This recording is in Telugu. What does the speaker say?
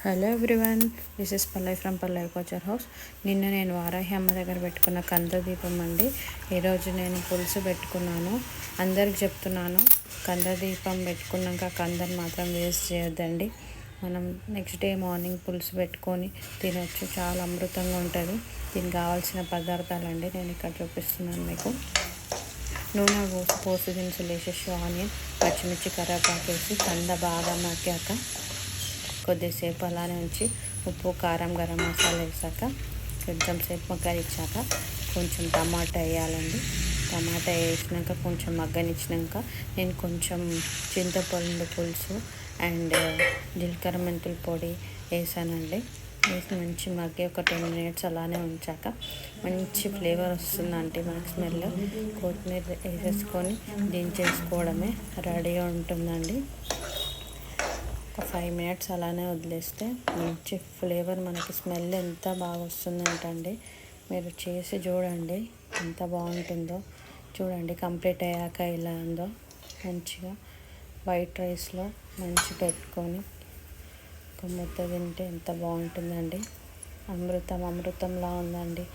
Hello everyone, this is Pallavi from Pallavi coacher house. నిన్న నేను వారాహి అమ్మ దగ్గర పెట్టుకున్న కంద దీపం అండి. ఈరోజు నేను పులుసు పెట్టుకున్నాను. అందరికి చెప్తున్నాను, కంద దీపం పెట్టుకున్నాక కందను మాత్రం వేస్ట్ చేయొద్దండి. మనం నెక్స్ట్ డే మార్నింగ్ పులుసు పెట్టుకొని తినొచ్చు, చాలా అమృతంగా ఉంటుంది. దీనికి కావాల్సిన పదార్థాలండి నేను ఇక్కడ చూపిస్తున్నాను మీకు. నూనె పోసి దినుసులు వేసేసి ఆనియన్, పచ్చిమిర్చి, కరివేపాకు వేసి కంద బాగా మగ్గాక కొద్దిసేపు అలానే ఉంచి ఉప్పు, కారం, గరం మసాలా వేసాక కొంచెం సేపు మగ్గనిచ్చాక కొంచెం టమాటా వేయాలండి. టమాటా వేసినాక కొంచెం మగ్గనిచ్చినాక నేను కొంచెం చింతపండు పులుసు అండ్ జీలకర్ర మెంతుల పొడి వేసానండి. వేసి మంచి మగ్గి ఒక 10 minutes అలానే ఉంచాక మంచి ఫ్లేవర్ వస్తుందంటే మనకి స్మెల్. కొత్తిమీర వేసేసుకొని దించేసుకోవడమే, రెడీగా ఉంటుందండి. ఒక 5 minutes అలానే వదిలేస్తే మంచి ఫ్లేవర్, మనకి స్మెల్ ఎంత బాగా వస్తుందంటండి. మీరు చేసి చూడండి ఎంత బాగుంటుందో. చూడండి కంప్లీట్ అయ్యాక ఇలా ఉందో. మంచిగా వైట్ రైస్లో మంచి పెట్టుకొని ఒక ముద్ద తింటే ఎంత బాగుంటుందండి. అమృతంలా ఉందండి.